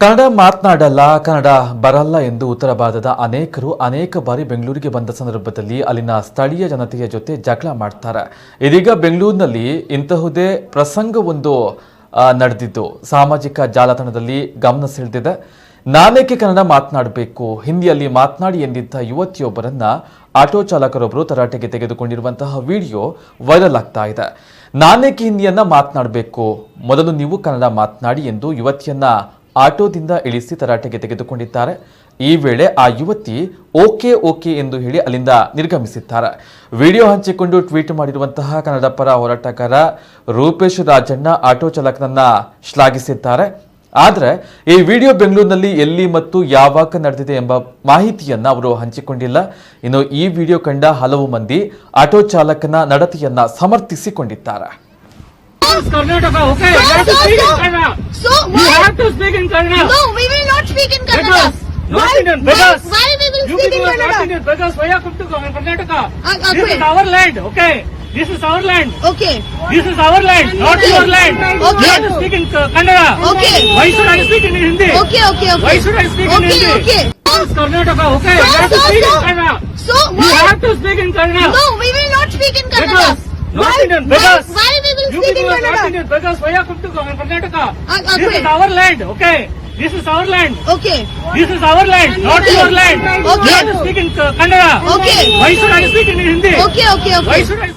ಕನ್ನಡ ಮಾತನಾಡಲ್ಲ, ಕನ್ನಡ ಬರಲ್ಲ ಎಂದು ಉತ್ತರ ಭಾರತದ ಅನೇಕರು ಅನೇಕ ಬಾರಿ ಬೆಂಗಳೂರಿಗೆ ಬಂದ ಸಂದರ್ಭದಲ್ಲಿ ಅಲ್ಲಿನ ಸ್ಥಳೀಯ ಜನತೆಯ ಜೊತೆ ಜಗಳ ಮಾಡ್ತಾರೆ. ಇದೀಗ ಬೆಂಗಳೂರಿನಲ್ಲಿ ಇಂತಹುದೇ ಪ್ರಸಂಗವೊಂದು ನಡೆದಿದ್ದು ಸಾಮಾಜಿಕ ಜಾಲತಾಣದಲ್ಲಿ ಗಮನ ಸೆಳೆದಿದೆ. ನಾನೇಕೆ ಕನ್ನಡ ಮಾತನಾಡಬೇಕು, ಹಿಂದಿಯಲ್ಲಿ ಮಾತನಾಡಿ ಎಂದಿದ್ದ ಯುವತಿಯೊಬ್ಬರನ್ನ ಆಟೋ ಚಾಲಕರೊಬ್ಬರು ತರಾಟೆಗೆ ತೆಗೆದುಕೊಂಡಿರುವಂತಹ ವಿಡಿಯೋ ವೈರಲ್ ಆಗ್ತಾ ಇದೆ. ನಾನೇಕೆ ಹಿಂದಿಯನ್ನ ಮಾತನಾಡಬೇಕು, ಮೊದಲು ನೀವು ಕನ್ನಡ ಮಾತನಾಡಿ ಎಂದು ಯುವತಿಯನ್ನ ಆಟೋದಿಂದ ಇಳಿಸಿ ತರಾಟೆಗೆ ತೆಗೆದುಕೊಂಡಿದ್ದಾರೆ. ಈ ವೇಳೆ ಆ ಯುವತಿ ಓಕೆ ಓಕೆ ಎಂದು ಹೇಳಿ ಅಲ್ಲಿಂದ ನಿರ್ಗಮಿಸಿದ್ದಾರೆ. ವಿಡಿಯೋ ಹಂಚಿಕೊಂಡು ಟ್ವೀಟ್ ಮಾಡಿರುವಂತಹ ಕನ್ನಡ ಪರ ಹೋರಾಟಗಾರ ರೂಪೇಶ್ ರಾಜಣ್ಣ ಆಟೋ ಚಾಲಕನನ್ನ ಶ್ಲಾಘಿಸಿದ್ದಾರೆ. ಆದರೆ ಈ ವಿಡಿಯೋ ಬೆಂಗಳೂರಿನಲ್ಲಿ ಎಲ್ಲಿ ಮತ್ತು ಯಾವಾಗ ನಡೆದಿದೆ ಎಂಬ ಮಾಹಿತಿಯನ್ನ ಅವರು ಹಂಚಿಕೊಂಡಿಲ್ಲ. ಇನ್ನು ಈ ವಿಡಿಯೋ ಕಂಡ ಹಲವು ಮಂದಿ ಆಟೋ ಚಾಲಕನ ನಡತೆಯನ್ನ ಸಮರ್ಥಿಸಿಕೊಂಡಿದ್ದಾರೆ. Karnataka, okay? You have to speak in Kannada. So you have to speak in Kannada. No, we will not speak in Kannada. Not Indian beggars. Why we will You speak in people are not Kannada? Indian beggars. Why are come to Karnataka? Okay. This is our land, okay? This is our land. Okay. This is our land, not Okay. your land. Okay. You have to speak in Kannada. Okay. Why should I speak in Hindi? Okay, okay, okay. Why should I speak in Okay, Hindi? okay. This is Karnataka, okay? So, You have to so, speak so. in Kannada. So You why? have to speak in Kannada. No, we will not speak in Kannada. Beggars. Not Why? Indian beggars. Why we will You speak in people are not Kannada? Indian beggars. Why are come to Karnataka? Okay. This is our land, okay? This is our land. Okay. This is our land, not Okay. your land. Okay. You have to speak in Kannada. Okay. Why should I speak in Hindi? Okay, okay, okay. Why should I?